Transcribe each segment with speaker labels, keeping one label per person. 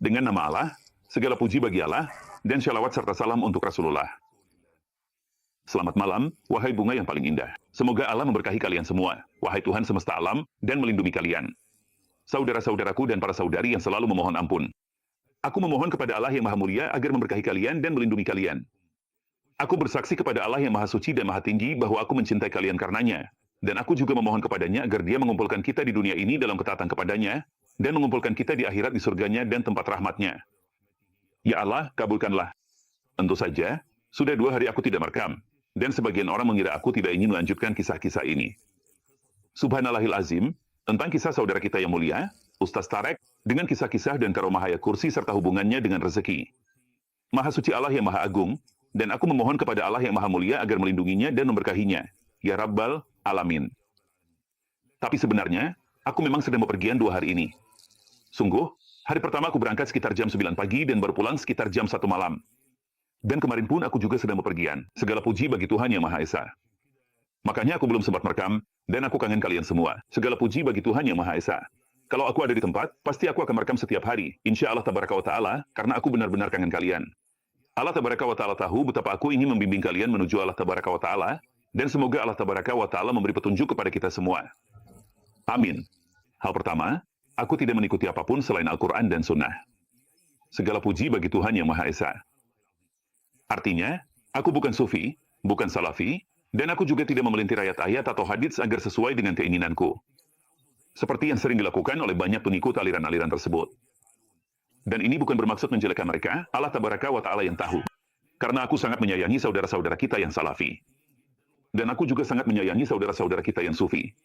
Speaker 1: Dengan nama Allah, segala puji bagi Allah, dan shalawat serta salam untuk Rasulullah. Selamat malam, wahai bunga yang paling indah. Semoga Allah memberkahi kalian semua, wahai Tuhan semesta alam, dan melindungi kalian. Saudara-saudaraku dan para saudari yang selalu memohon ampun. Aku memohon kepada Allah yang Maha Mulia agar memberkahi kalian dan melindungi kalian. Aku bersaksi kepada Allah yang Maha Suci dan Maha Tinggi bahwa aku mencintai kalian karenanya. Dan aku juga memohon kepadanya agar dia mengumpulkan kita di dunia ini dalam ketaatan kepadanya, dan mengumpulkan kita di akhirat di surganya dan tempat rahmatnya. Ya Allah, kabulkanlah. Tentu saja, sudah 2 hari aku tidak merekam, dan sebagian orang mengira aku tidak ingin melanjutkan kisah-kisah ini. Subhanallahil Azim, tentang kisah saudara kita yang mulia, Ustaz Tarek, dengan kisah-kisah dan karomah hayat kursi serta hubungannya dengan rezeki. Maha Suci Allah yang Maha Agung, dan aku memohon kepada Allah yang Maha Mulia agar melindunginya dan memberkahinya. Ya Rabbal Alamin. Tapi sebenarnya, aku memang sedang bepergian 2 hari ini. Sungguh, hari pertama aku berangkat sekitar jam 9 pagi dan baru pulang sekitar jam 1 malam. Dan kemarin pun aku juga sedang bepergian. Segala puji bagi Tuhan yang Maha Esa. Makanya aku belum sempat merekam, dan aku kangen kalian semua. Segala puji bagi Tuhan yang Maha Esa. Kalau aku ada di tempat, pasti aku akan merekam setiap hari. Insya Allah Tabaraka wa Ta'ala, karena aku benar-benar kangen kalian. Allah Tabaraka wa Ta'ala tahu betapa aku ingin membimbing kalian menuju Allah Tabaraka wa Ta'ala, dan semoga Allah Tabaraka wa Ta'ala memberi petunjuk kepada kita semua. Amin. Hal pertama, aku tidak mengikuti apapun selain Al-Quran dan Sunnah. Segala puji bagi Tuhan yang Maha Esa. Artinya, aku bukan sufi, bukan salafi, dan aku juga tidak memelintir ayat-ayat atau hadits agar sesuai dengan keinginanku. Seperti yang sering dilakukan oleh banyak pengikut aliran-aliran tersebut. Dan ini bukan bermaksud menjelekkan mereka, Allah Tabaraka wa Ta'ala yang tahu. Karena aku sangat menyayangi saudara-saudara kita yang salafi. Dan aku juga sangat menyayangi saudara-saudara kita yang sufi.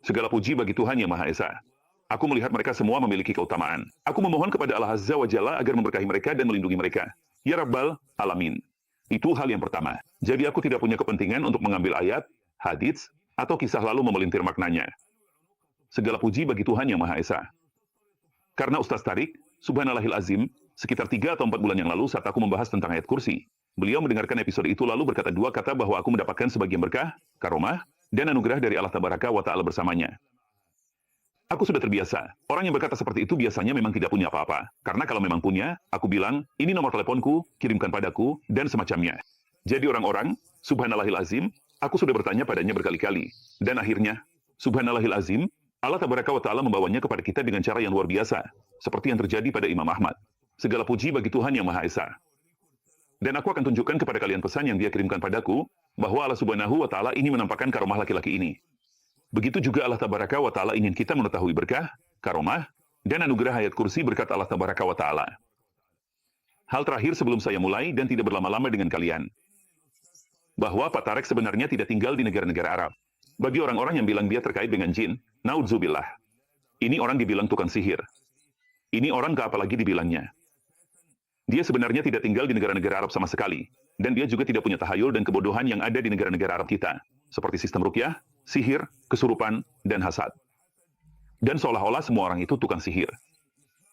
Speaker 1: Segala puji bagi Tuhan yang Maha Esa. Aku melihat mereka semua memiliki keutamaan. Aku memohon kepada Allah Azza wa Jalla agar memberkahi mereka dan melindungi mereka. Ya Rabbal Alamin. Itu hal yang pertama. Jadi aku tidak punya kepentingan untuk mengambil ayat, hadits, atau kisah lalu memelintir maknanya. Segala puji bagi Tuhan yang Maha Esa. Karena Ustaz Tarik, Subhanallahil Azim, sekitar 3 atau 4 bulan yang lalu saat aku membahas tentang ayat kursi, beliau mendengarkan episode itu lalu berkata 2 kata bahwa aku mendapatkan sebagian berkah, karomah, dan anugerah dari Allah Tabaraka wa Ta'ala bersamanya. Aku sudah terbiasa. Orang yang berkata seperti itu biasanya memang tidak punya apa-apa. Karena kalau memang punya, aku bilang, ini nomor teleponku, kirimkan padaku, dan semacamnya. Jadi orang-orang, Subhanallahil Azim, aku sudah bertanya padanya berkali-kali. Dan akhirnya, Subhanallahil Azim, Allah Tabaraka wa Ta'ala membawanya kepada kita dengan cara yang luar biasa. Seperti yang terjadi pada Imam Ahmad. Segala puji bagi Tuhan yang Maha Esa. Dan aku akan tunjukkan kepada kalian pesan yang dia kirimkan padaku, bahwa Allah Subhanahu wa Ta'ala ini menampakkan karomah laki-laki ini. Begitu juga Allah Tabaraka wa Ta'ala ingin kita mengetahui berkah, karomah, dan anugerah ayat kursi berkat Allah Tabaraka wa Ta'ala. Hal terakhir sebelum saya mulai dan tidak berlama-lama dengan kalian. Bahwa Pak Tarek sebenarnya tidak tinggal di negara-negara Arab. Bagi orang-orang yang bilang dia terkait dengan jin, naudzubillah. Ini orang dibilang tukang sihir. Ini orang ke apalagi dibilangnya. Dia sebenarnya tidak tinggal di negara-negara Arab sama sekali. Dan dia juga tidak punya tahayul dan kebodohan yang ada di negara-negara Arab kita. Seperti sistem ruqyah, sihir, kesurupan, dan hasad. Dan seolah-olah semua orang itu tukang sihir.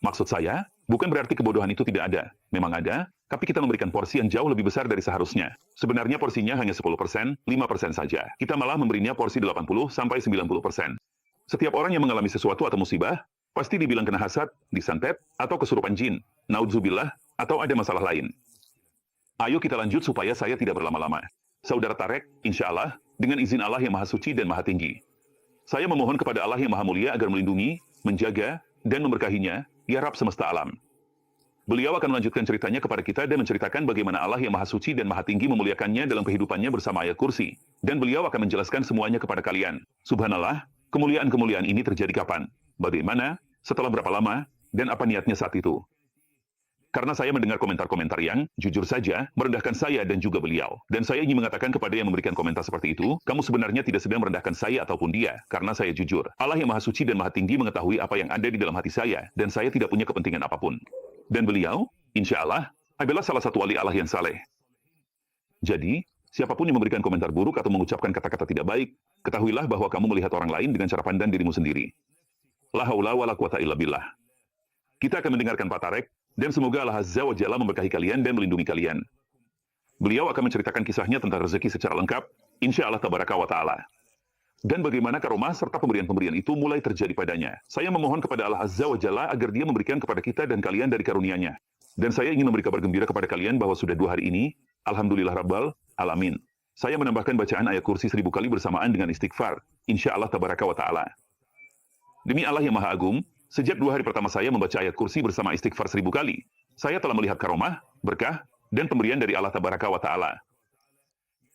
Speaker 1: Maksud saya, bukan berarti kebodohan itu tidak ada. Memang ada, tapi kita memberikan porsi yang jauh lebih besar dari seharusnya. Sebenarnya porsinya hanya 10%, 5% saja. Kita malah memberinya porsi 80-90%. Setiap orang yang mengalami sesuatu atau musibah, pasti dibilang kena hasad, disantet, atau kesurupan jin, naudzubillah, atau ada masalah lain. Ayo kita lanjut supaya saya tidak berlama-lama. Saudara Tarek, insya Allah, dengan izin Allah yang Maha Suci dan Maha Tinggi. Saya memohon kepada Allah yang Maha Mulia agar melindungi, menjaga, dan memberkahinya, ya Rabb semesta alam. Beliau akan melanjutkan ceritanya kepada kita dan menceritakan bagaimana Allah yang Maha Suci dan Maha Tinggi memuliakannya dalam kehidupannya bersama ayat kursi. Dan beliau akan menjelaskan semuanya kepada kalian. Subhanallah, kemuliaan-kemuliaan ini terjadi kapan? Bagaimana? Setelah berapa lama? Dan apa niatnya saat itu? Karena saya mendengar komentar-komentar yang, jujur saja, merendahkan saya dan juga beliau. Dan saya ingin mengatakan kepada yang memberikan komentar seperti itu, kamu sebenarnya tidak sedang merendahkan saya ataupun dia, karena saya jujur. Allah yang Maha Suci dan Maha Tinggi mengetahui apa yang ada di dalam hati saya, dan saya tidak punya kepentingan apapun. Dan beliau, insya Allah, adalah salah satu wali Allah yang saleh. Jadi, siapapun yang memberikan komentar buruk atau mengucapkan kata-kata tidak baik, ketahuilah bahwa kamu melihat orang lain dengan cara pandang dirimu sendiri. La haula wa la quwata illa billah. Kita akan mendengarkan Pak Tarek, dan semoga Allah Azza wa Jalla memberkahi kalian dan melindungi kalian. Beliau akan menceritakan kisahnya tentang rezeki secara lengkap, insya Allah Tabaraka wa Ta'ala. dan bagaimana karomah serta pemberian-pemberian itu mulai terjadi padanya. Saya memohon kepada Allah Azza wa Jalla agar Dia memberikan kepada kita dan kalian dari karunia-Nya. Dan saya ingin memberi kabar gembira kepada kalian bahwa sudah 2 hari ini, Alhamdulillah Rabbal Alamin, saya menambahkan bacaan ayat kursi 1000 kali bersamaan dengan istighfar, insya Allah Tabaraka wa Ta'ala. Demi Allah yang Maha Agung, sejak 2 hari pertama saya membaca ayat kursi bersama istighfar 1000 kali, saya telah melihat karomah, berkah, dan pemberian dari Allah Tabaraka wa Ta'ala.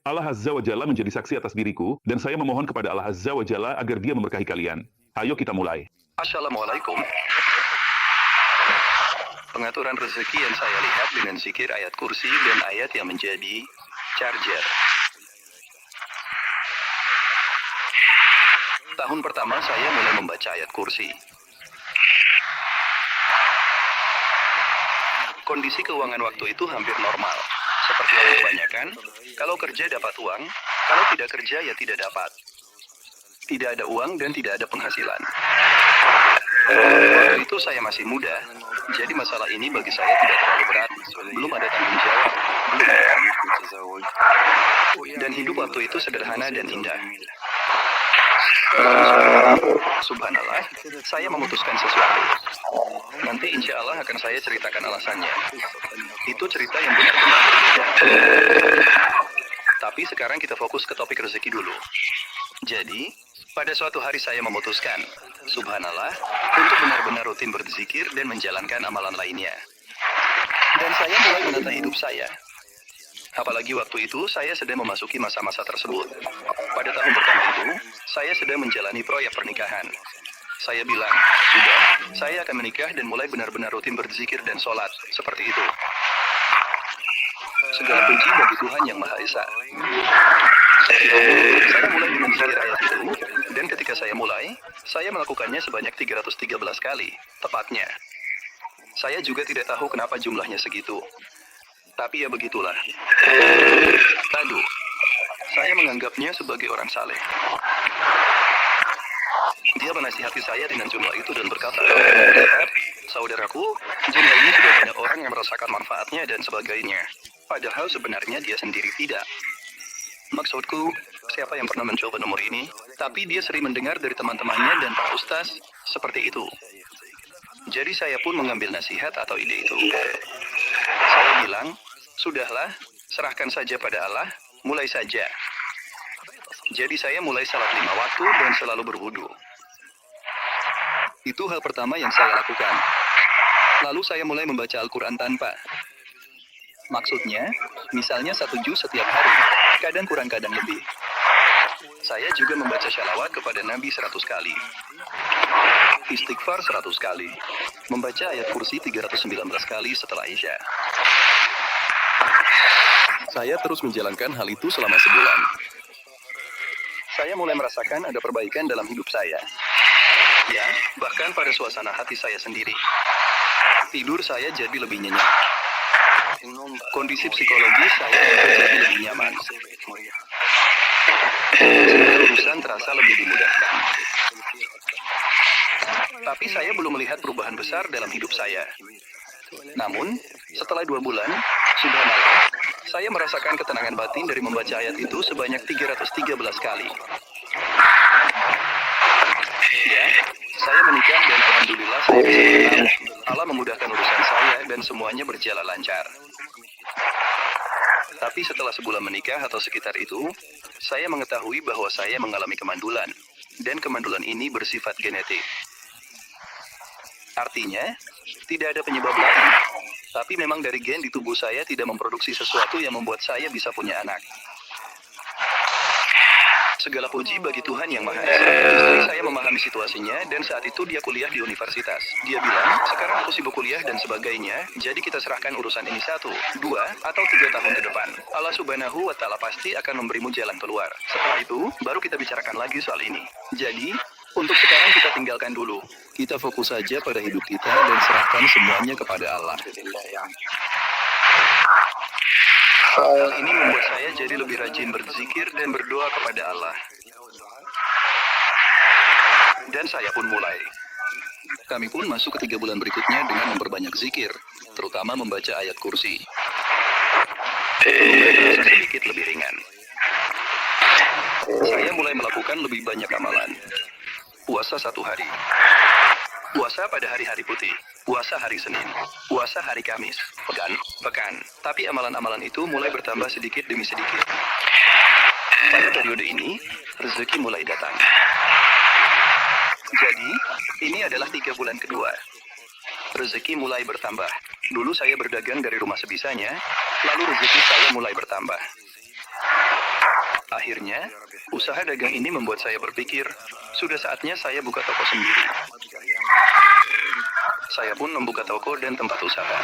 Speaker 1: Allah Azza wa Jalla menjadi saksi atas diriku, dan saya memohon kepada Allah Azza wa Jalla agar Dia memberkahi kalian. Ayo kita mulai.
Speaker 2: Assalamualaikum. Pengaturan rezeki yang saya lihat dengan zikir ayat kursi dan ayat yang menjadi charger. Tahun pertama saya mulai membaca ayat kursi. Kondisi keuangan waktu itu hampir normal. Seperti yang kebanyakan, kalau kerja dapat uang, kalau tidak kerja ya tidak dapat. Tidak ada uang dan tidak ada penghasilan. Waktu itu saya masih muda, jadi masalah ini bagi saya tidak terlalu berat. Belum ada tanggung jawab, dan hidup waktu itu sederhana dan indah. Subhanallah, saya memutuskan sesuatu. Nanti insya Allah akan saya ceritakan alasannya. Itu cerita yang benar-benar berbeda. Tapi sekarang kita fokus ke topik rezeki dulu. Jadi, pada suatu hari saya memutuskan, subhanallah, untuk benar-benar rutin berzikir dan menjalankan amalan lainnya. Dan saya mulai menata hidup saya. Apalagi waktu itu saya sedang memasuki masa-masa tersebut. Pada tahun pertama itu, saya sedang menjalani proyek pernikahan. Saya bilang, sudah, saya akan menikah dan mulai benar-benar rutin berzikir dan sholat, seperti itu. Segala puji bagi Tuhan Yang Maha Esa. Saya mulai dengan zikir ayat itu, dan ketika saya mulai, saya melakukannya sebanyak 313 kali, tepatnya. Saya juga tidak tahu kenapa jumlahnya segitu. Tapi ya begitulah. Aduh, saya menganggapnya sebagai orang saleh. Dia menasihati saya dengan jumlah itu dan berkata, lihat, saudaraku, jumlah ini sudah banyak orang yang merasakan manfaatnya dan sebagainya. Padahal sebenarnya dia sendiri tidak. Maksudku, siapa yang pernah mencoba nomor ini, tapi dia sering mendengar dari teman-temannya dan para ustaz, seperti itu. Jadi saya pun mengambil nasihat atau ide itu. Saya bilang, sudahlah, serahkan saja pada Allah, mulai saja. Jadi saya mulai salat 5 waktu dan selalu berwudu. Itu hal pertama yang saya lakukan. Lalu saya mulai membaca Al-Quran tanpa. Maksudnya, misalnya 1 juz setiap hari, kadang kurang kadang lebih. Saya juga membaca syalawat kepada Nabi 100 kali. Istighfar 100 kali. Membaca ayat kursi 319 kali setelah Isya. Saya terus menjalankan hal itu selama sebulan. Saya mulai merasakan ada perbaikan dalam hidup saya. Ya, bahkan pada suasana hati saya sendiri. Tidur saya jadi lebih nyenyak. Kondisi psikologis saya juga jadi lebih nyaman. Segala urusan terasa lebih dimudahkan. Tapi saya belum melihat perubahan besar dalam hidup saya. Namun, setelah 2 bulan, subhanallah, saya merasakan ketenangan batin dari membaca ayat itu sebanyak 313 kali. Ya, saya menikah dan alhamdulillah saya bisa tenang. Allah memudahkan urusan saya dan semuanya berjalan lancar. Tapi setelah sebulan menikah atau sekitar itu, saya mengetahui bahwa saya mengalami kemandulan. Dan kemandulan ini bersifat genetik. Artinya, tidak ada penyebab lain. Tapi memang dari gen di tubuh saya tidak memproduksi sesuatu yang membuat saya bisa punya anak. Segala puji bagi Tuhan Yang Maha Esa. Istri saya memahami situasinya dan saat itu dia kuliah di universitas. Dia bilang, sekarang aku sibuk kuliah dan sebagainya, jadi kita serahkan urusan ini 1, 2, atau 3 tahun ke depan. Allah Subhanahu wa Ta'ala pasti akan memberimu jalan keluar. Setelah itu, baru kita bicarakan lagi soal ini. Jadi, untuk sekarang kita tinggalkan dulu. Kita fokus saja pada hidup kita dan serahkan semuanya kepada Allah. Hal ini membuat saya jadi lebih rajin berzikir dan berdoa kepada Allah. Dan saya pun mulai. Kami pun masuk ke 3 bulan berikutnya dengan memperbanyak zikir, terutama membaca ayat kursi. Mulai terasa sedikit lebih ringan. Saya mulai melakukan lebih banyak amalan. Puasa 1 hari. Puasa pada hari-hari putih. Puasa hari Senin. Puasa hari Kamis. Pekan. Tapi amalan-amalan itu mulai bertambah sedikit demi sedikit. Pada periode ini, rezeki mulai datang. Jadi, ini adalah 3 bulan kedua. Rezeki mulai bertambah. Dulu saya berdagang dari rumah sebisanya, lalu rezeki saya mulai bertambah. Akhirnya, usaha dagang ini membuat saya berpikir, sudah saatnya saya buka toko sendiri. Saya pun membuka toko dan tempat usaha.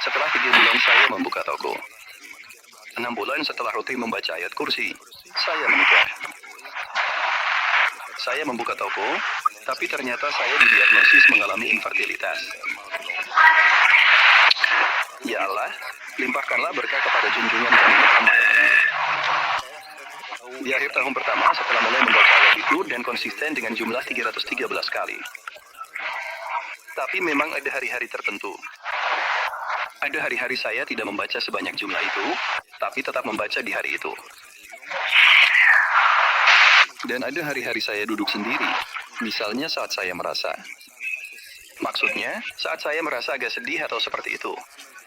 Speaker 2: Setelah 3 bulan saya membuka toko. 6 bulan setelah rutin membaca ayat kursi, saya menikah. Saya membuka toko, tapi ternyata saya didiagnosis mengalami infertilitas. Ya Allah, limpahkanlah berkah kepada junjungan kami Muhammad. Di akhir tahun pertama setelah mulai membaca ayat itu dan konsisten dengan jumlah 313 kali. Tapi memang ada hari-hari tertentu. Ada hari-hari saya tidak membaca sebanyak jumlah itu, tapi tetap membaca di hari itu. Dan ada hari-hari saya duduk sendiri, misalnya saat saya merasa. Maksudnya, saat saya merasa agak sedih atau seperti itu.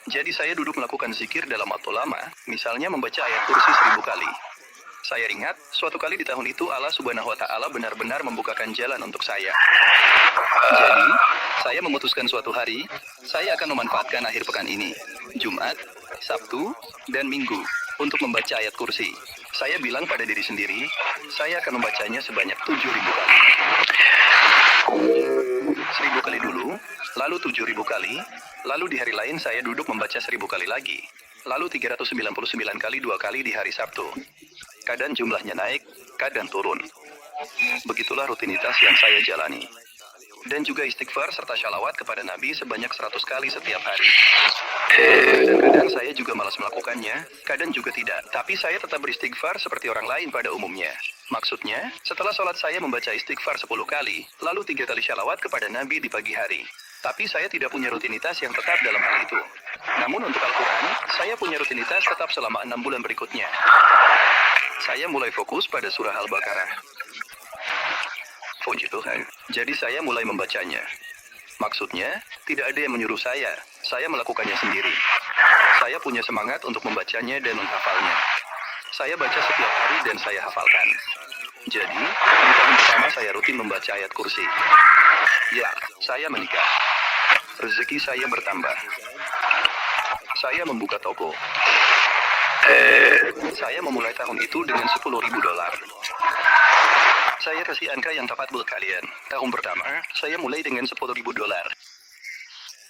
Speaker 2: Jadi saya duduk melakukan zikir dalam waktu lama, misalnya membaca ayat kursi 1000 kali. Saya ingat, suatu kali di tahun itu Allah Subhanahu wa Ta'ala benar-benar membukakan jalan untuk saya. Jadi, saya memutuskan suatu hari, saya akan memanfaatkan akhir pekan ini, Jumat, Sabtu, dan Minggu, untuk membaca ayat kursi. Saya bilang pada diri sendiri, saya akan membacanya sebanyak 7.000 kali. 1.000 kali dulu, lalu 7.000 kali, lalu di hari lain saya duduk membaca 1.000 kali lagi, lalu 399 kali 2 kali di hari Sabtu. Kadang jumlahnya naik, kadang turun. Begitulah rutinitas yang saya jalani. Dan juga istighfar serta shalawat kepada Nabi sebanyak 100 kali setiap hari. Kadang-kadang saya juga malas melakukannya, kadang juga tidak. Tapi saya tetap beristighfar seperti orang lain pada umumnya. Maksudnya, setelah sholat saya membaca istighfar 10 kali, lalu 3 kali shalawat kepada Nabi di pagi hari. Tapi saya tidak punya rutinitas yang tetap dalam hal itu. Namun untuk Al-Quran, saya punya rutinitas tetap selama 6 bulan berikutnya. Saya mulai fokus pada surah Al-Baqarah. Puji Tuhan. Jadi saya mulai membacanya. Maksudnya, tidak ada yang menyuruh saya melakukannya sendiri. Saya punya semangat untuk membacanya dan menghafalnya. Saya baca setiap hari dan saya hafalkan. Jadi, di tahun pertama saya rutin membaca ayat kursi. Ya, saya menikah. Rezeki saya bertambah. Saya membuka toko. Saya memulai tahun itu dengan $10.000. Saya kasih angka yang tepat buat kalian. Tahun pertama, saya mulai dengan $10.000.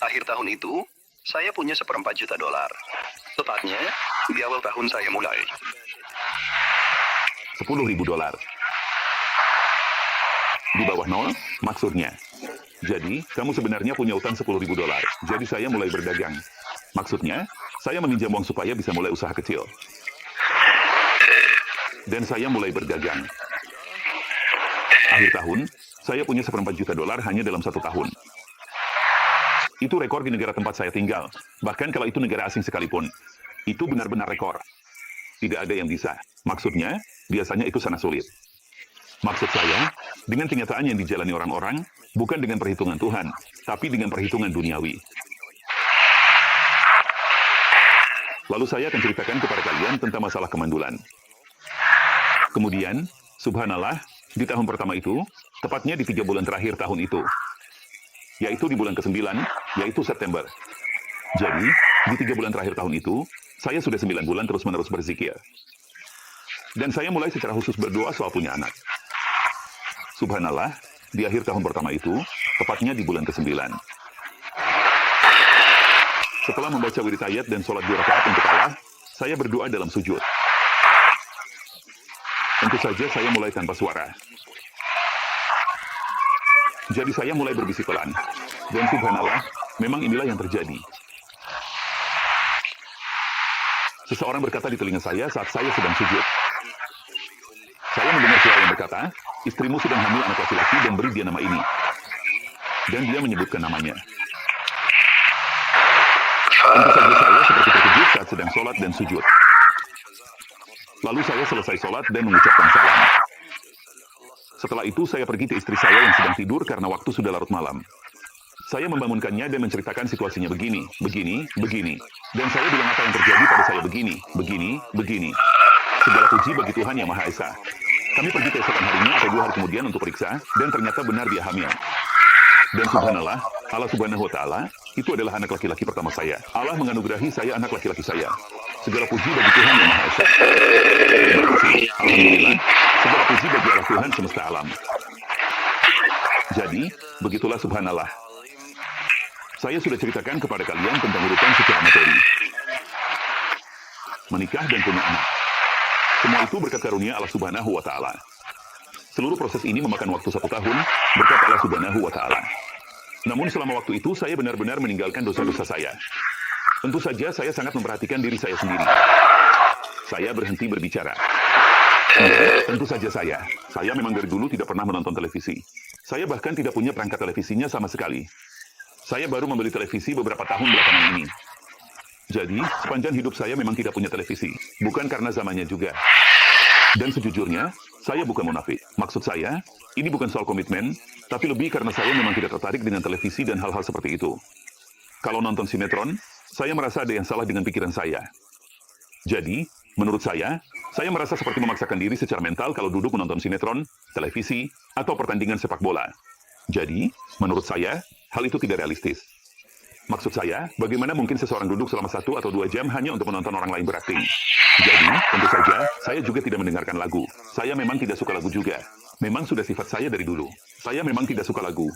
Speaker 2: Akhir tahun itu, saya punya $1,4 juta. Tepatnya, di awal tahun saya mulai.
Speaker 1: $10.000. Di bawah nol, maksudnya. Jadi, kamu sebenarnya punya utang $10.000. Jadi saya mulai berdagang. Maksudnya, saya meminjam uang supaya bisa mulai usaha kecil. Dan saya mulai berdagang. Akhir tahun, saya punya $1,4 juta hanya dalam 1 tahun. Itu rekor di negara tempat saya tinggal. Bahkan kalau itu negara asing sekalipun. Itu benar-benar rekor. Tidak ada yang bisa. Maksudnya, biasanya itu sangat sulit. Maksud saya, dengan kenyataan yang dijalani orang-orang, bukan dengan perhitungan Tuhan, tapi dengan perhitungan duniawi. Lalu saya akan ceritakan kepada kalian tentang masalah kemandulan. Kemudian, subhanallah, di tahun pertama itu, tepatnya di 3 bulan terakhir tahun itu, yaitu di bulan ke-9, yaitu September. Jadi, di 3 bulan terakhir tahun itu, saya sudah 9 bulan terus-menerus berzikir. Dan saya mulai secara khusus berdoa soal punya anak. Subhanallah, di akhir tahun pertama itu, tepatnya di bulan ke-9. Setelah membaca wirid ayat dan sholat 2 rakaat untuk Allah, saya berdoa dalam sujud. Tentu saja saya mulai tanpa suara. Jadi saya mulai berbisik pelan. Dan subhanallah, memang inilah yang terjadi. Seseorang berkata di telinga saya saat saya sedang sujud. Saya mendengar suara yang berkata, istrimu sedang hamil anak laki-laki dan beri dia nama ini. Dan dia menyebutkan namanya. Tentu saja saya seperti terkejut saat sedang sholat dan sujud. Lalu saya selesai sholat dan mengucapkan salam. Setelah itu saya pergi ke istri saya yang sedang tidur karena waktu sudah larut malam. Saya membangunkannya dan menceritakan situasinya begini. Dan saya bilang apa yang terjadi pada saya begini. Segala puji bagi Tuhan Yang Maha Esa. Kami pergi keesokan harinya atau 2 hari kemudian untuk periksa, dan ternyata benar dia hamil. Dan subhanallah, Allah Subhanahu wa Ta'ala, itu adalah anak laki-laki pertama saya. Allah menganugerahi saya anak laki-laki saya. Segala puji bagi Tuhan Yang Maha Esa. Terima kasih. Alhamdulillah. Segala puji bagi Allah Tuhan semesta alam. Jadi, begitulah subhanallah. Saya sudah ceritakan kepada kalian tentang urutan secara materi. Menikah dan punya anak. Semua itu berkat karunia Allah Subhanahu wa Ta'ala. Seluruh proses ini memakan waktu 1 tahun, berkat Allah Subhanahu wa Ta'ala. Namun selama waktu itu saya benar-benar meninggalkan dosa-dosa saya. Tentu saja saya sangat memperhatikan diri saya sendiri. Saya berhenti berbicara. Tentu saja saya memang dari dulu tidak pernah menonton televisi. Saya bahkan tidak punya perangkat televisinya sama sekali. Saya baru membeli televisi beberapa tahun belakangan ini. Jadi, sepanjang hidup saya memang tidak punya televisi. Bukan karena zamannya juga. Dan sejujurnya, saya bukan munafik. Maksud saya, ini bukan soal komitmen, tapi lebih karena saya memang tidak tertarik dengan televisi dan hal-hal seperti itu. Kalau nonton sinetron, saya merasa ada yang salah dengan pikiran saya. Jadi, menurut saya merasa seperti memaksakan diri secara mental kalau duduk menonton sinetron, televisi, atau pertandingan sepak bola. Jadi, menurut saya, hal itu tidak realistis. Maksud saya, bagaimana mungkin seseorang duduk selama 1 atau 2 jam hanya untuk menonton orang lain berakting? Jadi, tentu saja, saya juga tidak mendengarkan lagu. Saya memang tidak suka lagu juga. Memang sudah sifat saya dari dulu. Saya memang tidak suka lagu.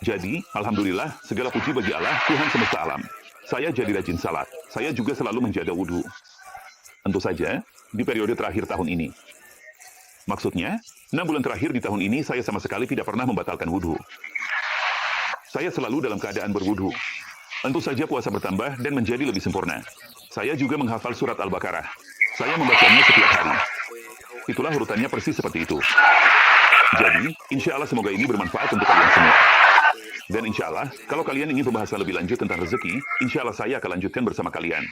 Speaker 1: Jadi, alhamdulillah, segala puji bagi Allah, Tuhan semesta alam. Saya jadi rajin salat. Saya juga selalu menjaga wudhu. Tentu saja, di periode terakhir tahun ini. Maksudnya, 6 bulan terakhir di tahun ini saya sama sekali tidak pernah membatalkan wudhu. Saya selalu dalam keadaan berwudhu. Tentu saja puasa bertambah dan menjadi lebih sempurna. Saya juga menghafal surat Al-Baqarah. Saya membacanya setiap hari. Itulah urutannya persis seperti itu. Jadi, insya Allah semoga ini bermanfaat untuk kalian semua. Dan insya Allah, kalau kalian ingin pembahasan lebih lanjut tentang rezeki, insya Allah saya akan lanjutkan bersama kalian.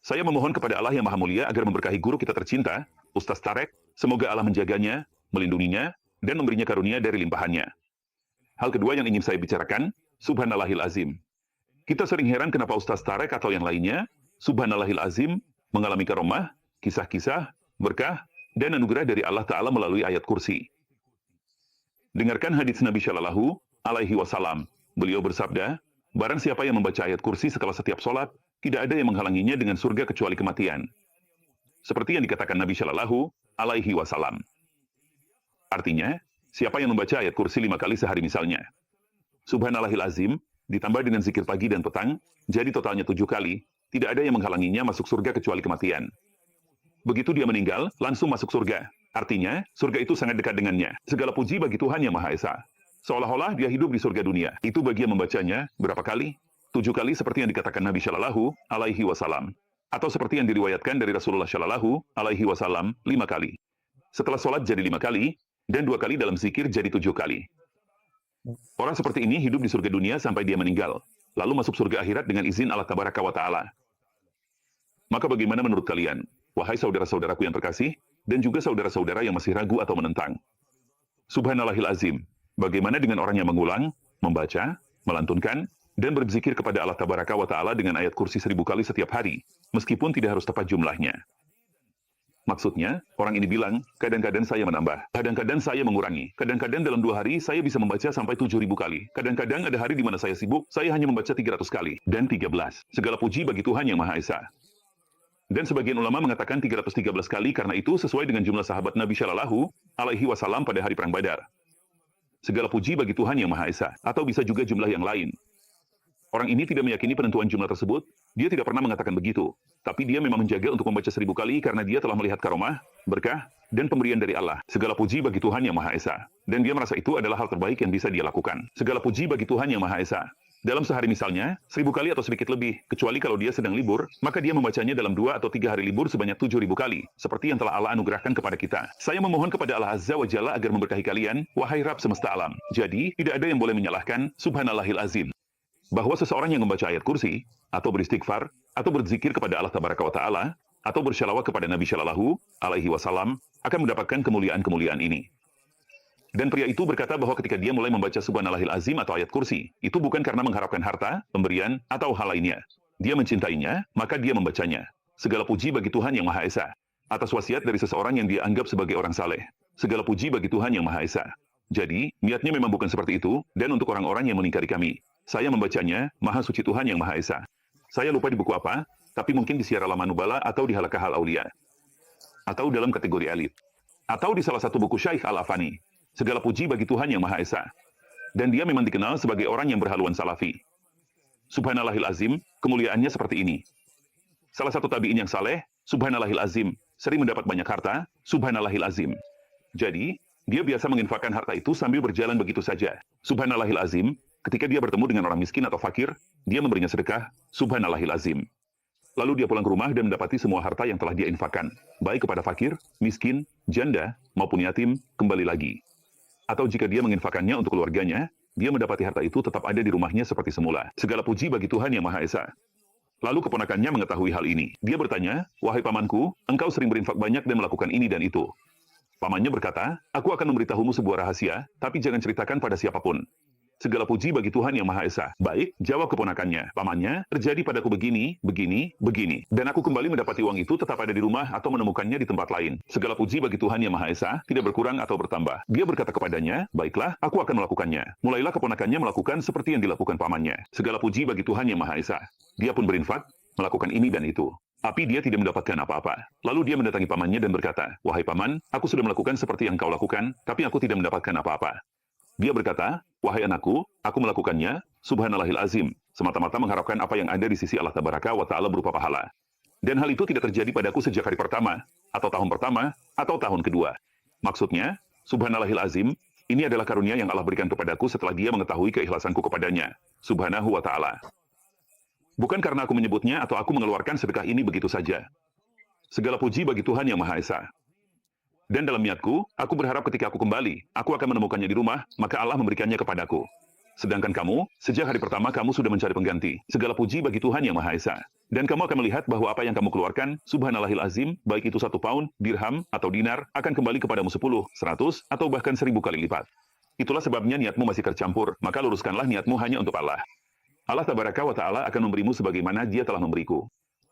Speaker 1: Saya memohon kepada Allah yang Maha Mulia agar memberkahi guru kita tercinta, Ustaz Tarek, semoga Allah menjaganya, melindunginya, dan memberinya karunia dari limpahannya. Hal kedua yang ingin saya bicarakan, Subhanallahil Azim. Kita sering heran kenapa Ustaz Tarek atau yang lainnya, Subhanallahil Azim, mengalami karomah, kisah-kisah, berkah, dan anugerah dari Allah Ta'ala melalui ayat kursi. Dengarkan hadits Nabi Shallallahu Alaihi Wasallam. Beliau bersabda, barang siapa yang membaca ayat kursi setelah setiap sholat, tidak ada yang menghalanginya dengan surga kecuali kematian. Seperti yang dikatakan Nabi Shallallahu Alaihi Wasallam. Artinya, siapa yang membaca ayat kursi 5 kali sehari misalnya, Subhanallahil Azim, ditambah dengan zikir pagi dan petang, jadi totalnya 7 kali, tidak ada yang menghalanginya masuk surga kecuali kematian. Begitu dia meninggal, langsung masuk surga. Artinya, surga itu sangat dekat dengannya. Segala puji bagi Tuhan Yang Maha Esa. Seolah-olah dia hidup di surga dunia. Itu bagi yang membacanya, berapa kali? 7 kali seperti yang dikatakan Nabi Shallallahu Alaihi Wasallam. Atau seperti yang diriwayatkan dari Rasulullah Shallallahu Alaihi Wasallam, 5 kali. Setelah sholat jadi 5 kali, dan 2 kali dalam zikir jadi 7 kali. Orang seperti ini hidup di surga dunia sampai dia meninggal, lalu masuk surga akhirat dengan izin Allah Tabaraka wa Ta'ala. Maka bagaimana menurut kalian, wahai saudara-saudaraku yang terkasih, dan juga saudara-saudara yang masih ragu atau menentang? Subhanallahil Azim, bagaimana dengan orang yang mengulang, membaca, melantunkan, dan berzikir kepada Allah Tabaraka wa Ta'ala dengan ayat kursi 1000 kali setiap hari, meskipun tidak harus tepat jumlahnya? Maksudnya, orang ini bilang, kadang-kadang saya menambah, kadang-kadang saya mengurangi, kadang-kadang dalam 2 hari saya bisa membaca sampai 7.000 kali, kadang-kadang ada hari di mana saya sibuk, saya hanya membaca 300 kali, dan 13. Segala puji bagi Tuhan Yang Maha Esa. Dan sebagian ulama mengatakan 313 kali karena itu sesuai dengan jumlah sahabat Nabi Shallallahu Alaihi Wasallam pada hari Perang Badar. Segala puji bagi Tuhan Yang Maha Esa, atau bisa juga jumlah yang lain. Orang ini tidak meyakini penentuan jumlah tersebut, dia tidak pernah mengatakan begitu. Tapi dia memang menjaga untuk membaca 1000 kali karena dia telah melihat karomah, berkah, dan pemberian dari Allah. Segala puji bagi Tuhan Yang Maha Esa. Dan dia merasa itu adalah hal terbaik yang bisa dia lakukan. Segala puji bagi Tuhan Yang Maha Esa. Dalam sehari misalnya, 1000 kali atau sedikit lebih, kecuali kalau dia sedang libur, maka dia membacanya dalam 2 atau 3 hari libur sebanyak 7.000 kali, seperti yang telah Allah anugerahkan kepada kita. Saya memohon kepada Allah Azza wa Jalla agar memberkahi kalian, wahai Rabb semesta alam. Jadi, tidak ada yang boleh menyalahkan, Subhanallahil Azim. Bahwa seseorang yang membaca ayat kursi, atau beristighfar, atau berzikir kepada Allah Tabaraka wa Ta'ala, atau bersyalawat kepada Nabi Shallallahu Alaihi Wasallam akan mendapatkan kemuliaan-kemuliaan ini. Dan pria itu berkata bahwa ketika dia mulai membaca Subhanallahil Azim atau ayat kursi, itu bukan karena mengharapkan harta, pemberian, atau hal lainnya. Dia mencintainya, maka dia membacanya. Segala puji bagi Tuhan Yang Maha Esa. Atas wasiat dari seseorang yang dia anggap sebagai orang saleh. Segala puji bagi Tuhan Yang Maha Esa. Jadi, niatnya memang bukan seperti itu, dan untuk orang-orang yang mengingkari kami. Saya membacanya, Maha Suci Tuhan Yang Maha Esa. Saya lupa di buku apa, tapi mungkin di Syiar Alaman Nubala atau di Halaqah Al-Aulia. Atau dalam kategori elit. Atau di salah satu buku Syaikh Al-Afani. Segala puji bagi Tuhan Yang Maha Esa. Dan dia memang dikenal sebagai orang yang berhaluan salafi. Subhanallahil Azim, kemuliaannya seperti ini. Salah satu tabi'in yang saleh, Subhanallahil Azim, sering mendapat banyak harta, Subhanallahil Azim. Jadi, dia biasa menginfakkan harta itu sambil berjalan begitu saja. Subhanallahil Azim, ketika dia bertemu dengan orang miskin atau fakir, dia memberinya sedekah, Subhanallahil Azim. Lalu dia pulang ke rumah dan mendapati semua harta yang telah dia infakkan, baik kepada fakir, miskin, janda, maupun yatim, kembali lagi. Atau jika dia menginfakannya untuk keluarganya, dia mendapati harta itu tetap ada di rumahnya seperti semula. Segala puji bagi Tuhan Yang Maha Esa. Lalu keponakannya mengetahui hal ini. Dia bertanya, "Wahai pamanku, engkau sering berinfak banyak dan melakukan ini dan itu." Pamannya berkata, "Aku akan memberitahumu sebuah rahasia, tapi jangan ceritakan pada siapapun." Segala puji bagi Tuhan Yang Maha Esa. Baik, jawab keponakannya. Pamannya, terjadi padaku begini, begini, begini. Dan aku kembali mendapati uang itu tetap ada di rumah atau menemukannya di tempat lain. Segala puji bagi Tuhan Yang Maha Esa, tidak berkurang atau bertambah. Dia berkata kepadanya, "Baiklah, aku akan melakukannya." Mulailah keponakannya melakukan seperti yang dilakukan pamannya. Segala puji bagi Tuhan Yang Maha Esa. Dia pun berinfak, melakukan ini dan itu. Tapi dia tidak mendapatkan apa-apa. Lalu dia mendatangi pamannya dan berkata, "Wahai paman, aku sudah melakukan seperti yang kau lakukan, tapi aku tidak mendapatkan apa-apa." Dia berkata, "Wahai anakku, aku melakukannya, Subhanallahil Azim, semata-mata mengharapkan apa yang ada di sisi Allah Tabaraka wa Ta'ala berupa pahala. Dan hal itu tidak terjadi padaku sejak hari pertama, atau tahun pertama, atau tahun kedua." Maksudnya, Subhanallahil Azim, ini adalah karunia yang Allah berikan kepadaku setelah dia mengetahui keikhlasanku kepadanya, Subhanahu wa Ta'ala. Bukan karena aku menyebutnya atau aku mengeluarkan sedekah ini begitu saja. Segala puji bagi Tuhan Yang Maha Esa. Dan dalam niatku, aku berharap ketika aku kembali, aku akan menemukannya di rumah, maka Allah memberikannya kepadaku. Sedangkan kamu, sejak hari pertama kamu sudah mencari pengganti. Segala puji bagi Tuhan Yang Maha Esa. Dan kamu akan melihat bahwa apa yang kamu keluarkan, Subhanallahil Azim, baik itu 1 pound, dirham, atau dinar, akan kembali kepadamu 10, 100, atau bahkan 1000 kali lipat. Itulah sebabnya niatmu masih tercampur, maka luruskanlah niatmu hanya untuk Allah. Allah Tabaraka wa Ta'ala akan memberimu sebagaimana Dia telah memberiku.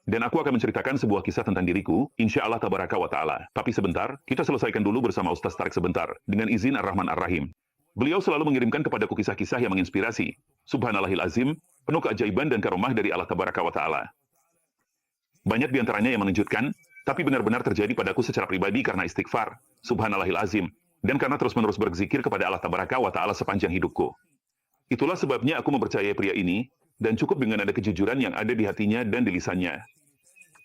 Speaker 1: Dan aku akan menceritakan sebuah kisah tentang diriku, insya Allah Tabaraka wa Ta'ala. Tapi sebentar, kita selesaikan dulu bersama Ustaz Tarik sebentar, dengan izin Ar-Rahman Ar-Rahim. Beliau selalu mengirimkan kepadaku kisah-kisah yang menginspirasi. Subhanallahil Azim, penuh keajaiban dan karomah dari Allah Tabaraka wa Ta'ala. Banyak diantaranya yang menunjukkan, tapi benar-benar terjadi padaku secara pribadi karena istighfar, Subhanallahil Azim, dan karena terus-menerus berzikir kepada Allah Tabaraka wa Ta'ala sepanjang hidupku. Itulah sebabnya aku mempercayai pria ini, dan cukup dengan ada kejujuran yang ada di hatinya dan di lisannya.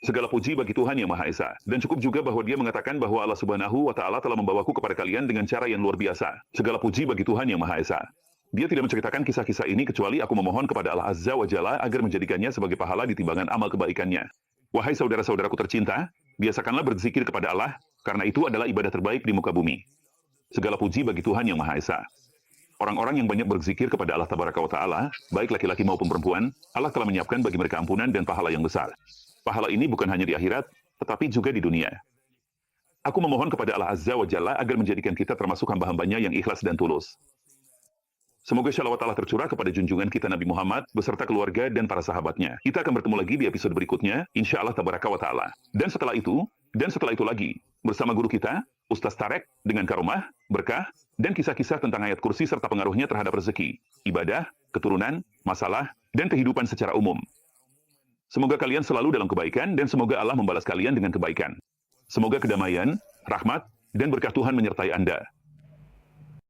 Speaker 1: Segala puji bagi Tuhan Yang Maha Esa. Dan cukup juga bahwa dia mengatakan bahwa Allah Subhanahu wa Ta'ala telah membawaku kepada kalian dengan cara yang luar biasa. Segala puji bagi Tuhan Yang Maha Esa. Dia tidak menceritakan kisah-kisah ini kecuali aku memohon kepada Allah Azza wa Jalla agar menjadikannya sebagai pahala di timbangan amal kebaikannya. Wahai saudara-saudaraku tercinta, biasakanlah berzikir kepada Allah, karena itu adalah ibadah terbaik di muka bumi. Segala puji bagi Tuhan Yang Maha Esa. Orang-orang yang banyak berzikir kepada Allah Tabaraka wa Ta'ala, baik laki-laki maupun perempuan, Allah telah menyiapkan bagi mereka ampunan dan pahala yang besar. Pahala ini bukan hanya di akhirat, tetapi juga di dunia. Aku memohon kepada Allah Azza wa Jalla agar menjadikan kita termasuk hamba-hambanya yang ikhlas dan tulus. Semoga shalawat Allah tercurah kepada junjungan kita Nabi Muhammad, beserta keluarga dan para sahabatnya. Kita akan bertemu lagi di episode berikutnya, insya Allah Tabaraka wa Ta'ala. Dan setelah itu lagi, bersama guru kita, Ustaz Tarek, dengan karomah, berkah, dan kisah-kisah tentang ayat kursi serta pengaruhnya terhadap rezeki, ibadah, keturunan, masalah, dan kehidupan secara umum. Semoga kalian selalu dalam kebaikan dan semoga Allah membalas kalian dengan kebaikan. Semoga kedamaian, rahmat, dan berkah Tuhan menyertai Anda.